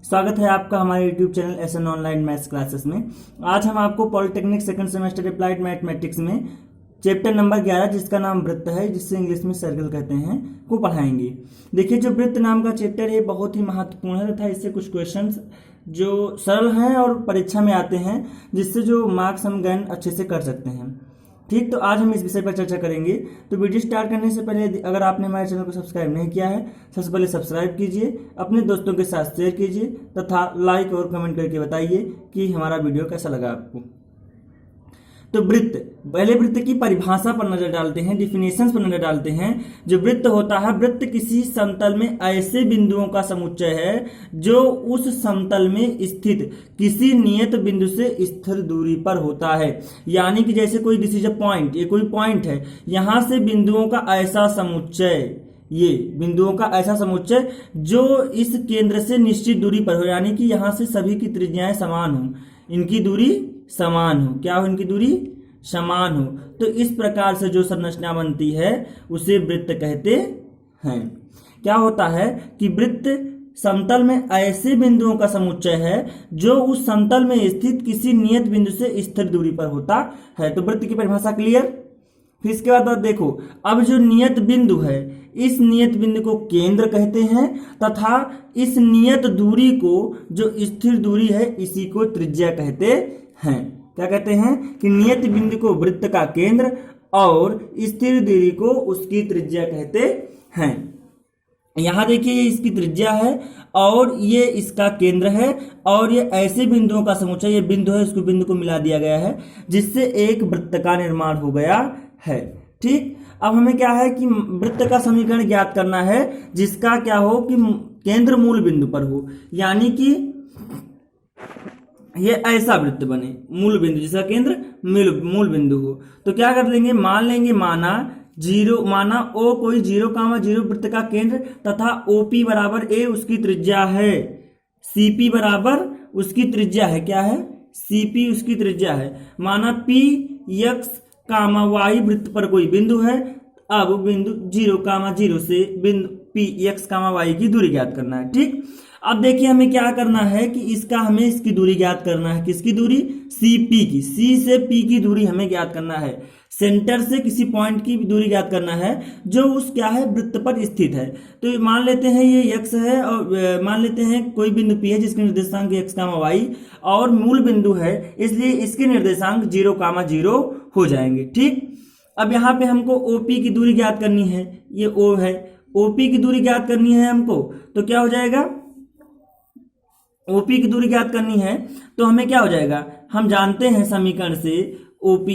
स्वागत है आपका हमारे YouTube channel SN online maths classes में। आज हम आपको polytechnic second semester applied mathematics में चैप्टर नंबर 11 जिसका नाम वृत्त है, जिससे इंग्लिश में सर्कल कहते हैं, को पढ़ाएंगे। देखिए, जो वृत्त नाम का चैप्टर है बहुत ही महत्वपूर्ण है तथा इससे कुछ क्वेश्चंस जो सरल हैं और परीक्षा में आते हैं, जिससे जो मार्क्स हम गेन अच्छे से कर सकते हैं। ठीक, तो आज हम इस विषय पर चर्चा करेंगे। तो वीडियो स्टार्ट करने से पहले अगर आपने हमारे चैनल को सब्सक्राइब नहीं किया है, सबसे पहले सब्सक्राइब कीजिए, अपने दोस्तों के साथ शेयर कीजिए तथा लाइक और कमेंट करके बताइए कि हमारा वीडियो कैसा लगा आपको। तो वृत्त, पहले वृत्त की परिभाषा पर नजर डालते हैं, डिफिनेशंस पर नजर डालते हैं। जो वृत्त होता है, वृत्त किसी समतल में ऐसे बिंदुओं का समुच्चय है जो उस समतल में स्थित किसी नियत बिंदु से स्थिर दूरी पर होता है। यानी कि जैसे कोई दिस इज अ पॉइंट, ये कोई पॉइंट है, यहां से बिंदुओं का ऐसा समुच्चय, ये बिंदुओं का ऐसा समुच्चय जो इस केंद्र से निश्चित दूरी पर हो, यानी कि यहां से सभी की त्रिज्याएं समान हो, इनकी दूरी समान हो, क्या हो, इनकी दूरी समान हो। तो इस प्रकार से जो संरचना बनती है उसे वृत्त कहते हैं। क्या होता है कि वृत्त समतल में ऐसे बिंदुओं का समुच्चय है जो उस समतल में स्थित किसी नियत बिंदु से स्थिर दूरी पर होता है। तो वृत्त की परिभाषा क्लियर। फिर इसके बाद देखो, अब जो नियत बिंदु है, इस नियत बिंदु को केंद्र कहते हैं तथा इस नियत दूरी को, जो स्थिर दूरी है, इसी को त्रिज्या कहते हैं। क्या कहते हैं कि नियत बिंदु को वृत्त का केंद्र और स्थिर दूरी को उसकी त्रिज्या कहते हैं। यहां देखिए, ये इसकी त्रिज्या है और ये इसका केंद्र है और ये ऐसे बिंदुओं का समुच्चय, ये बिंदु है, इसको बिंदु को मिला दिया गया है जिससे एक वृत्त का निर्माण हो गया है। ठीक, अब हमें क्या है कि वृत्त का समीकरण ज्ञात करना है जिसका क्या हो कि केंद्र मूल बिंदु पर हो, यानी कि ये ऐसा वृत्त बने, मूल बिंदु जिसका केंद्र मूल बिंदु हो। तो क्या कर लेंगे, मान लेंगे, माना ओ कोई 0,0 वृत्त का केंद्र तथा OP बराबर A उसकी त्रिज्या है, CP बराबर उसकी त्रिज्या है, क्या है, CP उसकी त्रिज्या है। माना P x, y वृत्त पर कोई बिंदु है। अब बिंदु 0,0 से बिंदु P x, y की दूरी ज्ञात करना है। ठीक, अब देखिए हमें क्या करना है कि हमें इसकी दूरी ज्ञात करना है। किसकी दूरी, CP की, C से P की दूरी हमें ज्ञात करना है। सेंटर से किसी पॉइंट की दूरी ज्ञात करना है जो उस क्या है, वृत्त पर स्थित है। तो मान लेते हैं ये x है और मान लेते हैं कोई बिंदु P है जिसके निर्देशांक x, y और मूल बिंदु है, इसलिए इसके निर्देशांक 0,0 हो जाएंगे। ठीक, अब यहाँ पे हमको OP की दूरी ज्ञात करनी है, ये O है, OP की दूरी ज्ञात करनी है हमको, तो क्या हो जाएगा, OP की दूरी ज्ञात करनी है तो हमें क्या हो जाएगा, हम जानते हैं समीकरण से OP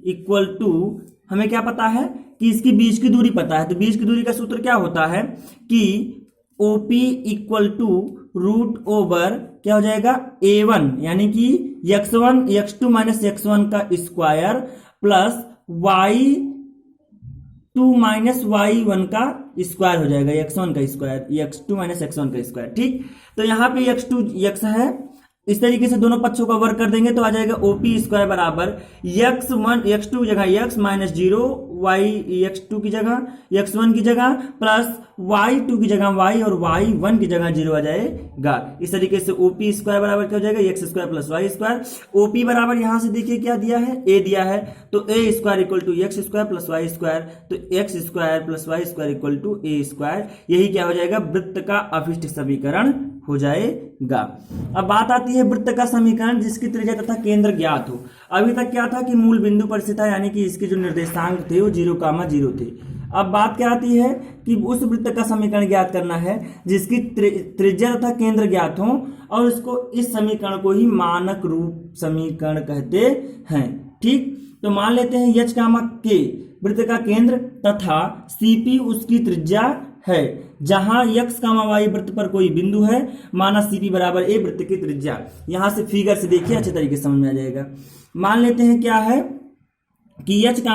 इक्वल टू, हमें क्या पता है कि इसकी बीच की दूरी पता है। तो बीच की दूरी का सूत्र क्या होता है कि OP equal to root over क्या हो जाएगा, A1 यानी कि x1 x2 माइनस x1 का square plus y2 minus y1 का स्क्वायर हो जाएगा, x1 का स्क्वायर, x2 माइनस x1 का स्क्वायर। ठीक, तो यहाँ पे x2 x है, इस तरीके से दोनों पक्षों का वर्क कर देंगे तो आ जाएगा OP स्क्वायर बराबर x2 की जगह x माइनस 0, y x2 की जगह x1 की जगह प्लस y2 की जगह y और y1 की जगह 0 आ जाएगा। इस तरीके से OP स्क्वायर बराबर क्या हो जाएगा, x square plus y square. OP बराबर यहां से देखिए क्या दिया है, a दिया है, तो a square equal to x square plus y square, तो x square plus y square equal to a square. यही क्या हो जाएगा, वृत्त का अभिष्ट समीकरण हो जाएगा। अब बात आती है वृत्त का समीकरण जिसकी त्रिज्या तथा केंद्र ज्ञात हो। अभी तक क्या था कि मूल बिंदु पर स्थित था, यानी कि इसके जो निर्देशांक थे वो 0,0 थे। अब बात क्या आती है कि उस वृत्त का समीकरण ज्ञात करना है जिसकी त्रिज्या तथा केंद्र ज्ञात हो और इसको, इस समीकरण को ही मानक रूप समीकरण कहते हैं। ठीक, तो मान लेते हैं h, k वृत्त का केंद्र तथा CP उसकी त्रिज्या है, जहां x, y वृत्त पर कोई बिंदु है। माना CP बराबर A वृत्त की त्रिज्या, यहां से फिगर से देखिए अच्छे तरीके से समझ में आ जाएगा। मान लेते हैं क्या है कि h, k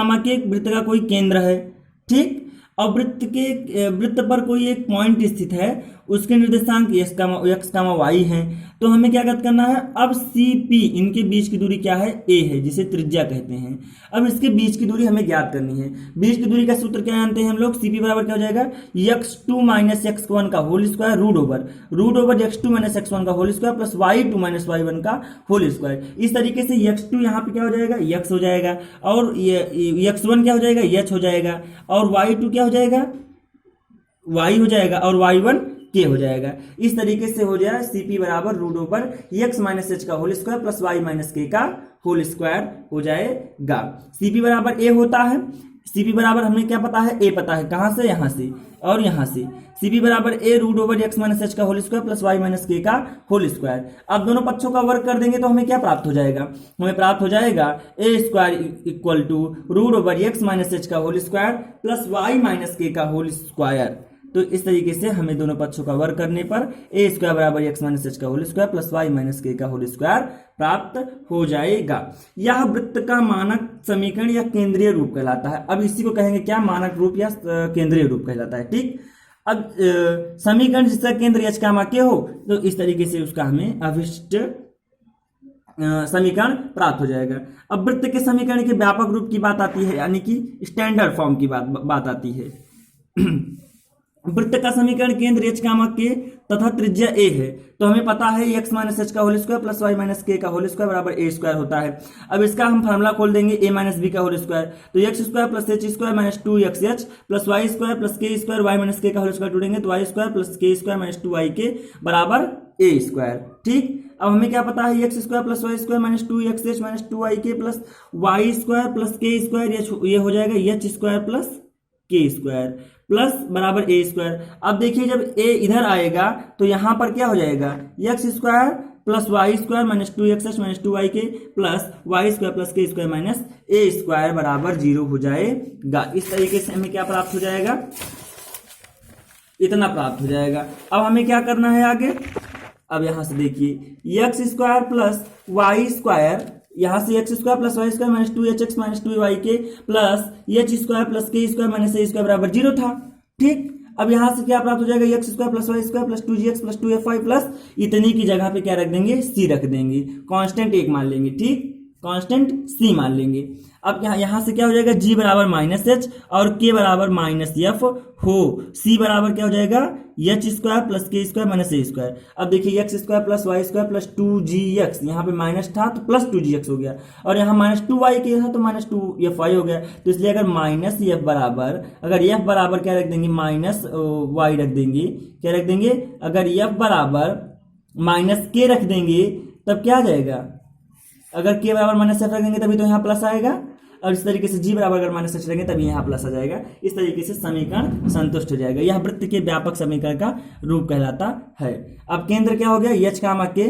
वृत्त का कोई केंद्र है। ठीक, और वृत्त पर कोई एक पॉइंट स्थित है, उसके निर्देशांक x, y है। तो हमें क्या करना है, अब CP इनके बीच की दूरी क्या है, a है, जिसे त्रिज्या कहते हैं। अब इसके बीच की दूरी हमें ज्ञात करनी है। बीच की दूरी का सूत्र क्या जानते हैं हम लोग, CP बराबर क्या हो जाएगा, x2 माइनस x1 का whole square root over x2 minus x1 का whole square plus y2 minus y1 का होल स्क्वायर। इस तरीके से x2 यहाँ पे क्या हो जाएगा, x हो जाएगा, और x1 क्या हो जाएगा, h हो जाएगा, और y2 क्या हो जाएगा, y हो जाएगा, और y1 k हो जाएगा। इस तरीके से हो जाए CP बराबर root over x minus h का whole square plus y minus k का होल स्क्वायर हो जाएगा। CP बराबर a होता है। CP बराबर हमें क्या पता है, a पता है, कहां से, यहां से और यहां से। CP बराबर a root over x minus h का whole square plus y minus k का होल स्क्वायर। अब दोनों पक्षों का वर्ग कर देंगे तो हमें क्या प्राप्त हो जाएगा, हमें प्राप्त हो जाएगा a square equal to root over x minus h का whole square plus y minus k का होल स्क्वायर। तो इस तरीके से हमें दोनों पक्षों का वर्ग करने पर a स्क्वायर बराबर x माइनस h का whole square plus y minus k का होल स्क्वायर प्राप्त हो जाएगा। यह वृत्त का मानक समीकरण या केंद्रीय रूप कहलाता है। अब इसी को कहेंगे क्या, मानक रूप या केंद्रीय रूप कहलाता है। ठीक, अब समीकरण जिसका केंद्र h k हो, तो इस तरीके से उसका हमें अभिष्ट समीकरण प्राप्त हो जाएगा। अब वृत्त के समीकरण के व्यापक रूप की बात आती है, यानी कि स्टैंडर्ड फॉर्म की बात आती है। वृत्त का समीकरण केंद्र h के तथा त्रिज्या a है। तो हमें पता है x माइनस h का whole square plus y minus k का होल स्क्वायर बराबर a स्क्वायर होता है। अब इसका हम फार्मूला खोल देंगे a माइनस b का होल स्क्वायर, तो x square plus h square minus 2xh plus y square plus k square y minus k का होल स्क्वायर जोड़ेंगे तो y square plus k square minus 2yk बराबर a square. ठीक, अब हमें क्या पता है, x square plus y square minus 2xh minus 2yk plus y square plus k square, ये हो जाएगा h square plus k square plus बराबर a स्क्वायर। अब देखिए जब a इधर आएगा तो यहां पर क्या हो जाएगा, x square plus Y square minus 2xh minus 2yk plus y square plus k square minus a square बराबर 0 हो जाएगा। इस तरीके से हमें क्या प्राप्त हो जाएगा, इतना प्राप्त हो जाएगा। अब हमें क्या करना है आगे, अब यहां से देखिए x square plus Y square, यहां से x square plus Y square minus 2hx minus 2yk plus h square plus k square minus a square बराबर 0 था। ठीक, अब यहां से क्या प्राप्त हो जाएगा, x square plus Y square plus 2gx plus 2fy plus इतनी की जगह पे क्या रख देंगे, c रख देंगे, कांस्टेंट 1 मान लेंगे। ठीक, कांस्टेंट c मान लेंगे। अब यहां से क्या हो जाएगा, g बराबर माइनस h और k बराबर माइनस f हो, c बराबर क्या हो जाएगा, h square plus k square minus a square. अब देखिए x square plus Y square plus 2gx, यहाँ पे माइनस था तो प्लस 2gx हो गया, और यहाँ माइनस 2yk था तो माइनस 2fy हो गया। तो इसलिए अगर माइनस f बराबर, अगर f बराबर क्या रख देंगे, माइनस y रख देंगे, क्या रख देंगे, अगर f बराबर माइनस k रख देंगे तब क्या आ जाएगा, अगर k बराबर माइनस f रख देंगे तभी तो यहाँ प्लस आएगा, और इस तरीके से g बराबर अगर माइनस h रखेंगे तभी यहाँ प्लस आ जाएगा। इस तरीके से समीकरण संतुष्ट हो जाएगा। यह वृत्त के व्यापक समीकरण का रूप कहलाता है। अब केंद्र क्या हो गया, h के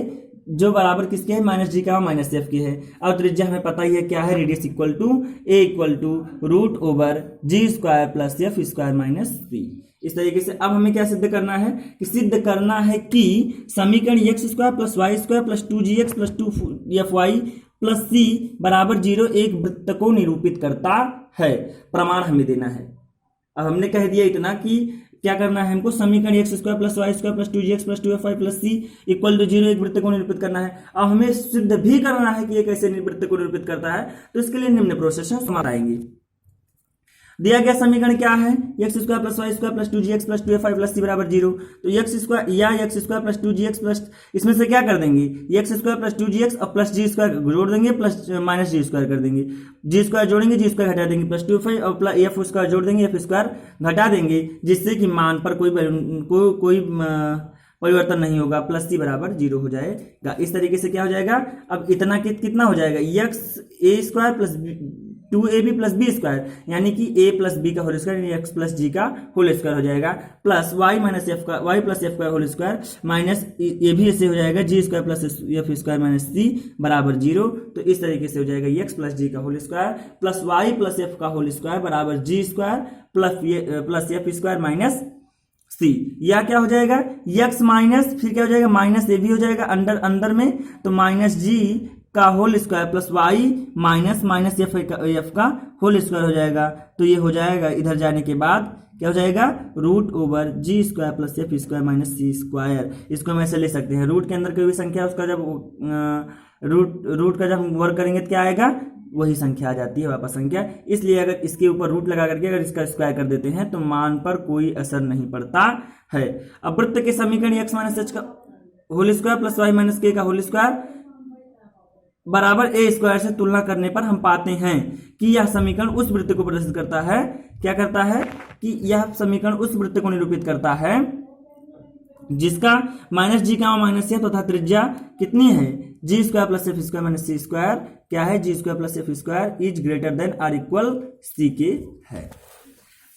जो बराबर किसके है, माइनस जी का माइनस एफ के है। अब त्रिज्या हमें पता ही है क्या है, radius equal to a equal to root over G square plus F square minus C. इस तरीके से अब हमें क्या सिद्ध करना है, कि सिद्ध करना है कि समीकरण x square plus Y square plus 2gx plus 2fy plus c बराबर 0 एक वृत्त को निरूपित करता है। प्रमाण हमें देना है। अब हमने कह दिया इतना कि क्या करना है हमको, समीकरण x square plus Y square plus 2gx plus 2fy plus c equal to 0 एक वृत्त को निरूपित करना है। अब हमें सिद्ध भी करना है कि ये कैसे वृत्त को निरूपित करता है, तो इसके लिए निम्न प्रोसेस आएंगे। दिया गया समीकरण क्या है, x square plus Y square plus 2gx plus 2fy plus c बराबर 0। तो एक्स स्क्वायर या x square plus 2gx plus, इसमें से क्या कर देंगे, एक्स स्क्वायर प्लस 2gx और प्लस जी स्क्वायर जोड़ देंगे प्लस माइनस जी स्क्वायर कर देंगे, जी स्क्वायर जोड़ेंगे जी स्क्वायर घटा देंगे प्लस 2fy और प्लस एफ स्क्वायर जोड़ देंगे एफ स्क्वायर घटा देंगे, जिससे कि मान पर कोई परिवर्तन नहीं होगा, प्लस सी बराबर 0 हो जाएगा। इस तरीके से क्या हो जाएगा, अब इतना कितना हो जाएगा, X A square plus 2ab plus B square, यानी कि a प्लस बी का होल स्क्वायर यानी x प्लस जी का होल स्क्वायर हो जाएगा, प्लस y माइनस एफ का y प्लस एफ का होल स्क्वायर माइनस ये भी ऐसे हो जाएगा G square plus F square minus C बराबर 0। तो इस तरीके से हो जाएगा x प्लस जी का whole square plus y plus F का होल स्क्वायर बराबर G square plus F square minus C. या क्या हो जाएगा, x माइनस फिर क्या हो जाएगा, माइनस ए भी हो जाएगा अंदर में, तो माइनस जी का whole square plus Y minus minus F का होल स्क्वायर हो जाएगा। तो ये हो जाएगा, इधर जाने के बाद क्या हो जाएगा, root over G square plus F square minus C square. इसको हम ऐसे ले सकते हैं, रूट के अंदर कोई भी संख्या उसका जब रूट का जब वर्क करेंगे तो क्या आएगा, वही संख्या आ जाती है वापस संख्या। इसलिए अगर इसके ऊपर रूट लगा करके अगर इसका स्क्वायर कर देते हैं तो मान पर कोई असर नहीं पड़ता है। अब वृत्त के समीकरण एक्स माइनस एच का whole square plus Y minus k का होल स्क्वायर बराबर ए स्क्वायर से तुलना करने पर हम पाते हैं कि यह समीकरण उस वृत्त को प्रदर्शित करता है। क्या करता है कि यह समीकरण उस वृत्त को निरूपित करता है जिसका माइनस जी का माइनस है तथा त्रिज्या कितनी है, G square plus F square minus C square. क्या है, G square plus F square is greater than or equal C के है।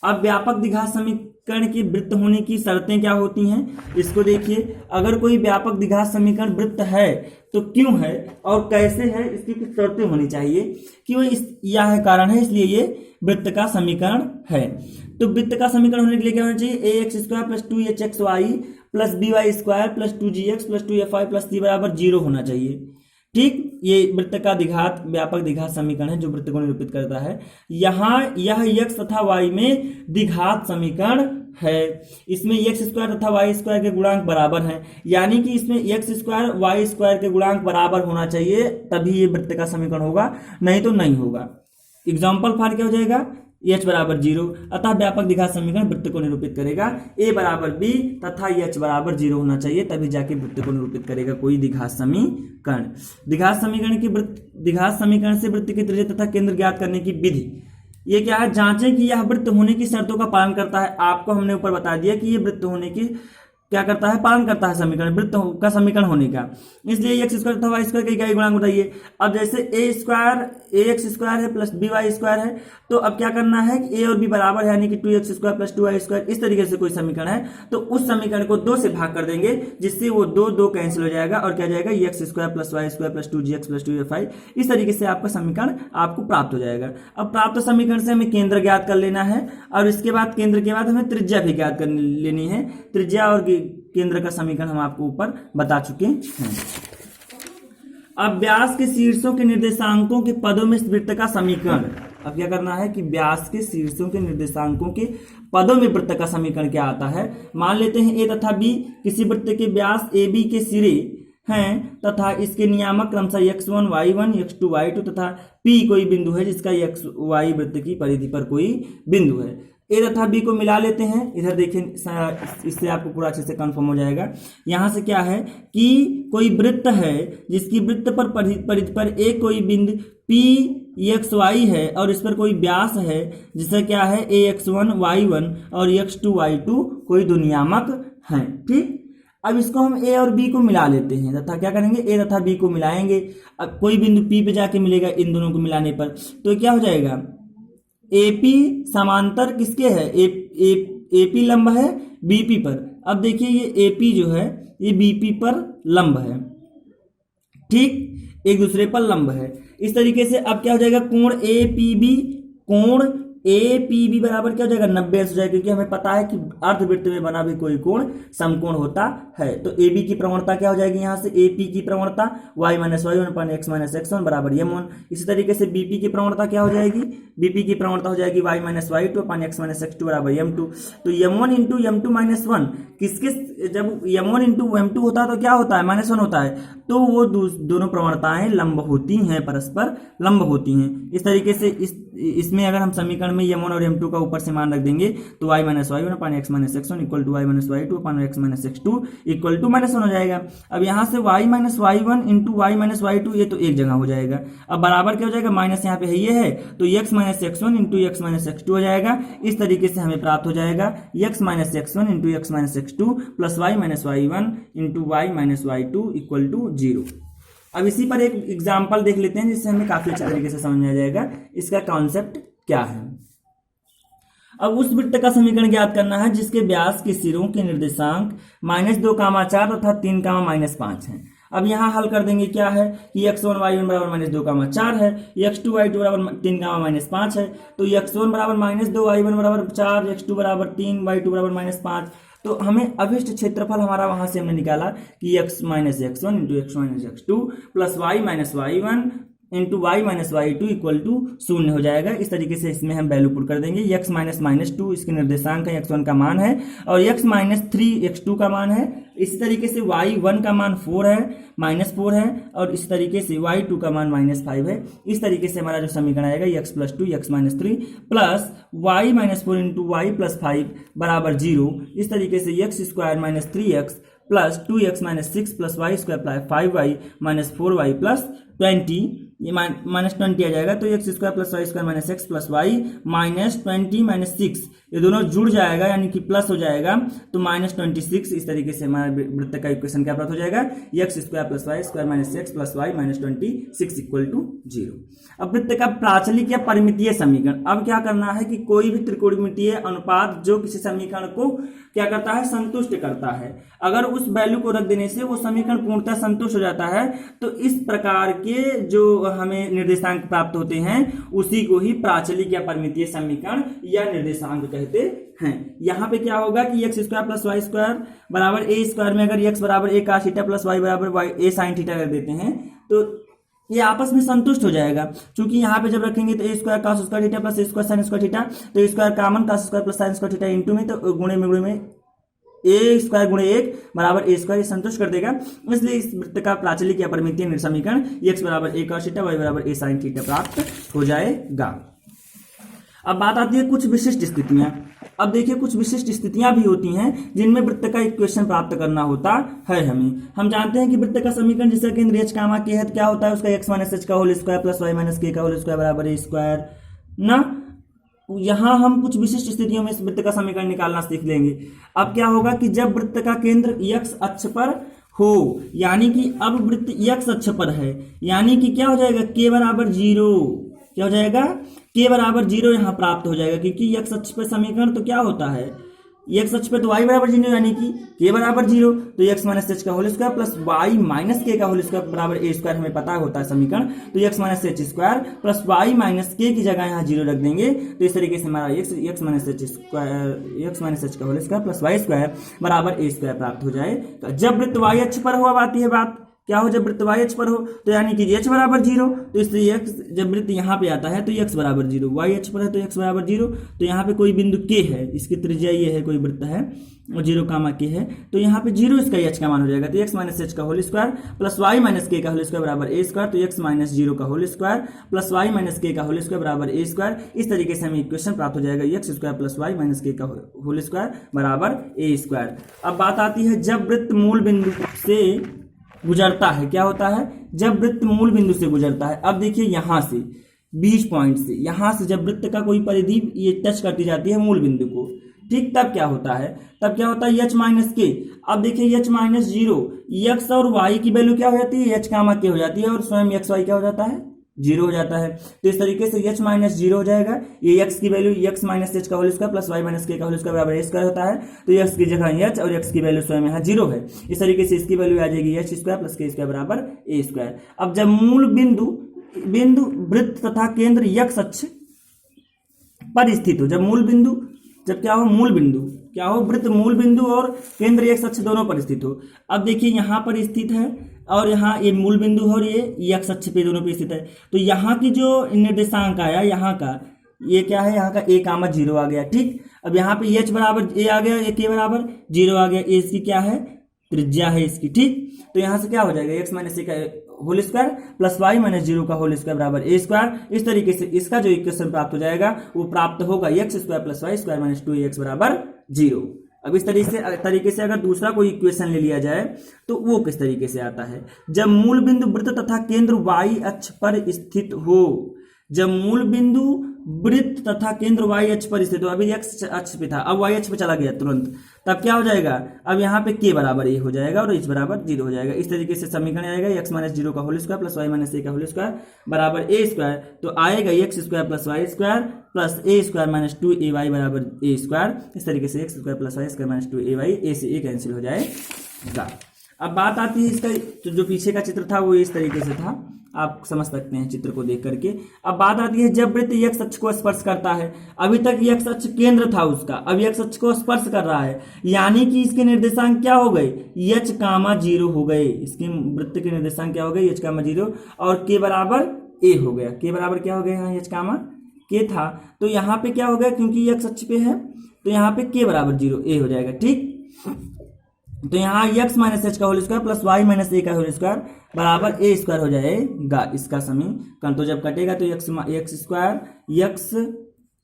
अब व्यापक द्विघात समीकरण की वृत्त होने की शर्तें क्या होती हैं, इसको देखिए। अगर कोई व्यापक द्विघात समीकरण वृत्त है तो क्यों है और कैसे है, इसकी कुछ शर्तें होनी चाहिए कि वो यह कारण है इसलिए ये वृत्त का समीकरण है। तो वृत्त का समीकरण होने के लिए क्या होना चाहिए, A X square plus 2hxy plus B Y square plus 2gx plus 2fy plus C बराबर 0 होना चाहिए। ठीक, ये वृत्त का द्विघात व्यापक द्विघात समीकरण है जो वृत्त को निरूपित करता है। यहाँ यह x तथा y में द्विघात समीकरण है। इसमें x स्क्वायर तथा y स्क्वायर के गुणांक बराबर हैं, यानी कि इसमें x स्क्वायर y स्क्वायर के गुणांक बराबर होना चाहिए, तभी ये वृत्त का समीकरण होगा, नहीं तो नहीं होगा। एग्जाम्पल फॉर क्या हो जाएगा, h बराबर 0, अतः व्यापक द्विघात समीकरण वृत्त को निरूपित करेगा। a बराबर b तथा h बराबर 0 होना चाहिए, तभी जाके वृत्त को निरूपित करेगा कोई द्विघात समीकरण। द्विघात समीकरण से वृत्त की त्रिज्या तथा केंद्र ज्ञात करने की विधि, ये क्या है, जांचें कि यह वृत्त होने की शर्तों का पालन करता है। आपको हमने ऊपर बता दिया कि ये वृत्त होने की क्या करता है, पालन करता है समीकरण, वृत्त का समीकरण होने का। इसलिए एक्स स्क्वायर तथा वाई स्क्वायर का इकाई गुणांक बताइए। अब जैसे ए स्क्वायर ए एक्स स्क्वायर है प्लस बी वाई स्क्वायर है, तो अब क्या करना है कि ए और बी बराबर है, यानी कि 2x square plus 2y square, इस तरीके से कोई समीकरण है तो उस समीकरण को 2 से भाग कर देंगे, जिससे वो 2 कैंसिल हो जाएगा और क्या जाएगा, x square plus Y square plus 2gx plus 2fy। इस तरीके से आपका समीकरण आपको प्राप्त हो जाएगा। अब प्राप्त समीकरण से हमें केंद्र ज्ञात कर लेना है और इसके बाद केंद्र के बाद हमें त्रिज्या भी ज्ञात कर लेनी है। त्रिज्या और केंद्र का समीकरण हम आपको ऊपर बता चुके हैं। अब व्यास के शीर्षों के निर्देशांकों के पदों में वृत्त का समीकरण, अब क्या करना है कि व्यास के शीर्षों के निर्देशांकों के पदों में वृत्त का समीकरण क्या आता है। मान लेते हैं ए तथा बी किसी वृत्त के व्यास ए बी के सिरे हैं तथा इसके नियामक क्रमशः x1 y1 x2 y2 तथा p कोई बिंदु है जिसका x y वृत्त की परिधि पर कोई बिंदु है। ए तथा बी को मिला लेते हैं, इधर देखें, इससे आपको पूरा अच्छे से कंफर्म हो जाएगा। यहाँ से क्या है कि कोई वृत्त है जिसकी वृत्त पर परिधि पर एक कोई बिंदु p x y है और इस पर कोई व्यास है जिसका क्या है a x1 y1 और x2 y2 कोई दो नियामक हैं। ठीक, अब इसको हम a और b को मिला लेते हैं तथा क्या करेंगे, a तथा b को मिलाएंगे। अब कोई बिंदु p पे जाके मिलेगा इन दोनों को मिलाने पर, तो क्या हो जाएगा, AP समांतर किसके है, AP लंब है BP पर। अब देखिए ये AP जो है ये BP पर लंब है, ठीक, एक दूसरे पर लंब है। इस तरीके से अब क्या हो जाएगा, कोण APB बराबर क्या हो जाएगा, 90 हो जाएगा, क्योंकि हमें पता है कि अर्धवृत्त में बना भी कोई कोण समकोण होता है। तो AB की प्रवणता क्या हो जाएगी, यहाँ से AP की प्रवणता y minus y one x minus x1 बराबर m1। इसी तरीके से BP की प्रवणता क्या हो जाएगी, BP की प्रवणता हो जाएगी y minus y two x minus x2 बराबर m2। तो m1 इंटू m2 माइनस 1 किसके, जब m1 इंटू m2 होता है तो क्या होता है, -1 होता है, तो वो दोनों प्रवणताएं लंब होती हैं, परस्पर लंब होती हैं। इस तरीके से इसमें अगर हम समीकरण में m1 और m2 का ऊपर से मान रख देंगे तो y minus y one upon x minus x1 equal to y minus y two upon x minus x2 equal to -1 हो जाएगा। अब यहाँ से y minus y one into y minus y two, ये तो एक जगह हो जाएगा। अब बराबर क्या हो जाएगा, माइनस यहाँ पे है ये है तो x minus x1 into x minus x2 हो जाएगा। इस तरीके से हमें प्राप्त हो जाएगा x minus x1 into x minus x2 plus y minus y one into y minus y two equal to 0। अब इसी पर एक एग्जाम्पल देख लेते हैं जिससे हमें काफी अच्छे तरीके से समझ में आ जाएगा इसका कॉन्सेप्ट क्या है। अब उस वृत्त का समीकरण ज्ञात करना है जिसके व्यास के सिरों के निर्देशांक -2, 4 तथा 3, -5 हैं। अब यहाँ हल कर देंगे, क्या है कि x1 y1 बराबर -2, 4 है, x2 y2 बराबर 3, -5 है। तो x1 बराबर -2 y1 बराबर 4, x2 बराबर 3 y2 बराबर -5। तो हमें अभिष्ट क्षेत्रफल हमारा वहां से हमने निकाला कि x minus x one into x minus x two plus Y minus y one into y minus y two equal to 0 हो जाएगा। इस तरीके से इसमें हम वैल्यू पुट कर देंगे। x माइनस माइनस टू इसके निर्देशांक है, x1 का मान है, और x माइनस थ्री x2 का मान है। इसी तरीके से y1 का मान 4 है, माइनस 4 है, और इस तरीके से y2 का मान माइनस 5 है। इस तरीके से हमारा जो समीकरण आएगा x plus two x minus three plus Y minus four into y plus 5 बराबर 0। इस तरीके से x square minus 3x plus 2x minus 6 plus Y square 5y minus 4y plus 20, ये माइनस 20 आ जाएगा। तो x square plus Y square minus x plus Y minus 20 minus 6, ये दोनों जुड़ जाएगा यानी कि प्लस हो जाएगा, तो माइनस 26। इस तरीके से हमारा वृत्त का इक्वेशन क्या प्राप्त हो जाएगा, x square plus Y square minus x plus Y minus 26 equal to 0। अब वृत्त का प्राचलिक या परिमितीय समीकरण, अब क्या करना है कि कोई भी त्रिकोणमितीय अनुपात जो किसी समीकरण को क्या करता है, संतुष्ट करता है, अगर उस वैल्यू को रख देने से वो समीकरण पूर्णतः संतुष्ट हो जाता है, तो इस प्रकार के जो हमें निर्देशांक प्राप्त होते हैं उसी को ही प्राचलिक या परिमितीय समीकरण या निर्देशांक कहते हैं। यहाँ पे क्या होगा कि x square plus Y square बराबर ए स्क्वायर में अगर एक्स बराबर a cos theta plus y बराबर ए साइन थीटा कर देते हैं तो ये आपस में संतुष्ट हो जाएगा। क्योंकि यहाँ पे जब रखेंगे तो A square cos square theta plus A square sine square theta, तो A square common cos square plus sine square theta into में, तो गुणे में ए स्क्वायर गुणे एक बराबर ए स्क्वायर, संतुष्ट कर देगा। इसलिए इस वृत्त का प्राचलिक या परिमितीय समीकरण एक्स बराबर ए cos थीटा वाई बराबर ए साइन थीटा प्राप्त हो जाएगा। अब बात आती है कुछ विशिष्ट स्थितियां। अब देखिए कुछ विशिष्ट स्थितियां भी होती हैं जिनमें वृत्त का इक्वेशन प्राप्त करना होता है। हम जानते हैं कि वृत्त का समीकरण जिसका केंद्र h कामा के है, क्या होता है, उसका x माइनस एच का whole square plus Y minus k का होल स्क्वायर बराबर ए स्क्वायर ना। यहां हम कुछ विशिष्ट स्थितियों में इस वृत्त का समीकरण निकालना सीख लेंगे। अब क्या होगा कि जब वृत्त का केंद्र x अक्ष पर हो, यानी कि अब वृत्त x अक्ष पर है, यानी कि क्या हो जाएगा, k बराबर 0, क्या हो जाएगा, k बराबर 0 यहाँ प्राप्त हो जाएगा। क्योंकि x अक्ष पर समीकरण तो क्या होता है, x अक्ष पे तो y बराबर 0 यानी कि k बराबर 0, तो x माइनस एच का whole square plus y minus k का होल स्क्वायर बराबर ए स्क्वायर हमें पता होता है समीकरण। तो x minus H square plus y minus के की जगह यहाँ 0 रख देंगे, तो इस तरीके से हमारा x minus H square x minus H का whole square plus Y square बराबर ए स्क्वायर प्राप्त हो जाए। तो जब वृत्त y अक्ष पर हो, अब आती है बात क्या हो, जब वृत्त y अक्ष पर हो तो यानी कि h बराबर 0, तो इसलिए x जब वृत्त यहाँ पे आता है तो x बराबर 0, y अक्ष पर है तो x बराबर 0, तो यहाँ पे कोई बिंदु k है, इसकी त्रिज्या ये है, कोई वृत्त है और 0 कामा k है, तो यहाँ पे 0 इसका h का मान हो जाएगा। तो x माइनस एच का whole square plus Y minus k का होल स्क्वायर बराबर ए स्क्वायर, तो x माइनस 0 का whole square plus Y minus k का होल स्क्वायर बराबर ए स्क्वायर। इस तरीके से हमें इक्वेशन प्राप्त हो जाएगा x square plus Y minus k का होल स्क्वायर बराबर ए स्क्वायर। अब बात आती है जब वृत्त मूल बिंदु से गुजरता है, क्या होता है, जब वृत्त मूल बिंदु से गुजरता है। अब देखिए यहां से 20 पॉइंट से, यहां से जब वृत्त का कोई परिधि ये टच करती जाती है मूल बिंदु को, ठीक, तब क्या होता है, h माइनस के। अब देखिए h माइनस 0, x और y की वैल्यू क्या हो जाती है, h कामा के हो जाती है, और स्वयं x y क्या हो जाता है, 0 हो जाता है। तो इस तरीके से h माइनस 0 हो जाएगा, ये x की वैल्यू x माइनस एच का whole square plus y minus k का होल स्क्वायर बराबर ए स्क्वायर होता है, तो x की जगह h और x की वैल्यू स्वयं यहाँ 0 है। इस तरीके से इसकी वैल्यू आ जाएगी h स्क्वायर प्लस के स्क्वायर बराबर ए स्क्वायर। अब जब मूल बिंदु वृत्त तथा केंद्र x अक्ष पर स्थित हो, जब क्या हो, मूल बिंदु क्या हो, वृत्त मूल बिंदु और केंद्र x अक्ष दोनों पर स्थित हो। अब देखिए यहाँ पर स्थित है और यहाँ ये मूल बिंदु है और ये x अक्ष पे दोनों पे स्थित है, तो यहाँ की जो निर्देशांक आया, यहाँ का ये क्या है, यहाँ का a कामा 0 आ गया, ठीक। अब यहाँ पे h बराबर a आ गया, a k बराबर 0 आ गया, इसकी क्या है, त्रिज्या है इसकी, ठीक। तो यहाँ से क्या हो जाएगा, x माइनस ए का whole square plus Y minus 0 का होल स्क्वायर बराबर ए स्क्वायर। इस तरीके से इसका जो इक्वेशन प्राप्त हो जाएगा वो प्राप्त होगा x square plus Y square minus 2x बराबर 0। अब इस तरीके से अगर दूसरा कोई इक्वेशन ले लिया जाए तो वो किस तरीके से आता है, जब मूल बिंदु वृत्त तथा केंद्र y अक्ष पर स्थित हो, जब मूल बिंदु वृत्त तथा केंद्र y अक्ष पर स्थित हो, अभी x अक्ष पे था, अब y अक्ष पे चला गया तुरंत, तब क्या हो जाएगा, अब यहाँ पे k बराबर a हो जाएगा और h बराबर 0 हो जाएगा। इस तरीके से समीकरण आएगा x माइनस 0 का whole square plus y minus ए का होल स्क्वायर बराबर ए स्क्वायर, तो आएगा x square plus Y square plus A square minus 2ay बराबर ए स्क्वायर। इस तरीके से x square plus Y square minus 2ay, A से ए कैंसिल हो जाएगा। अब बात आती है इसका जो पीछे का चित्र था वो इस तरीके से था, आप समझ सकते हैं चित्र को देख करके। अब बात आती है जब वृत्त x अक्ष को स्पर्श करता है। अभी तक x अक्ष केंद्र था उसका, अब x अक्ष को स्पर्श कर रहा है, यानी कि इसके निर्देशांक क्या हो गए, h, 0 हो गए। इसके वृत्त के निर्देशांक क्या हो गए, h, 0 और k बराबर a हो गया। k बराबर क्या हो गया, यहाँ h, k था, तो यहाँ पे क्या हो गया, क्योंकि x अक्ष पे है तो यहाँ पे k बराबर 0, a हो जाएगा। ठीक, तो यहाँ x माइनस एच का whole square plus Y minus ए का होल स्क्वायर बराबर ए स्क्वायर हो जाएगा इसका समीकरण। तो जब कटेगा तो x square x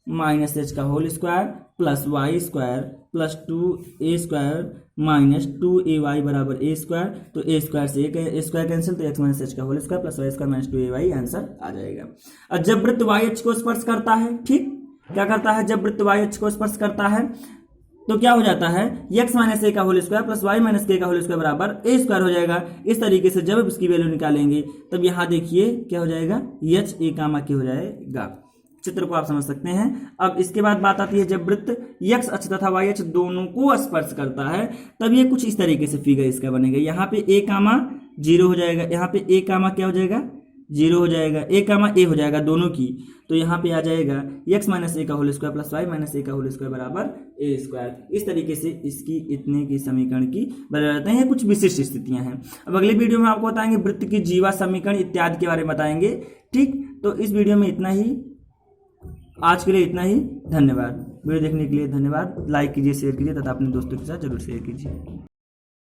minus H का whole square plus Y square plus 2a square minus 2ay बराबर ए स्क्वायर। तो ए स्क्वायर से ए स्क्वायर कैंसिल, तो x माइनस एच का whole square plus Y square minus 2ay answer आ जाएगा। और जब वृत्त वाई अक्ष को स्पर्श करता है, ठीक, क्या करता है, जब वृत्त वाई अक्ष को स्पर्श करता है तो क्या हो जाता है, x माइनस ए का whole square plus Y minus k का होल स्क्वायर बराबर ए स्क्वायर हो जाएगा। इस तरीके से जब इसकी वैल्यू निकालेंगे तब यहाँ देखिए क्या हो जाएगा, h, a, k हो जाएगा। चित्र को आप समझ सकते हैं। अब इसके बाद बात आती है जब वृत्त x अक्ष तथा y अक्ष दोनों को स्पर्श करता है तब ये कुछ इस तरीके से फिगर इसका बनेगा। यहाँ पे a, 0 हो जाएगा, यहाँ पे a, क्या हो जाएगा, 0 हो जाएगा, a, हो जाएगा दोनों की। तो यहाँ पे आ जाएगा x माइनस ए का whole square plus Y minus ए का होल स्क्वायर बराबर ए स्क्वायर। इस तरीके से इसकी इतने की समीकरण की बदल जाते हैं। कुछ विशिष्ट स्थितियां हैं। अब अगले वीडियो में आपको बताएंगे वृत्त की जीवा समीकरण इत्यादि के बारे में बताएंगे। ठीक, तो इस वीडियो में इतना ही, आज के लिए इतना ही। धन्यवाद। वीडियो देखने के लिए धन्यवाद। लाइक कीजिए, शेयर कीजिए तथा अपने दोस्तों के साथ जरूर शेयर कीजिए।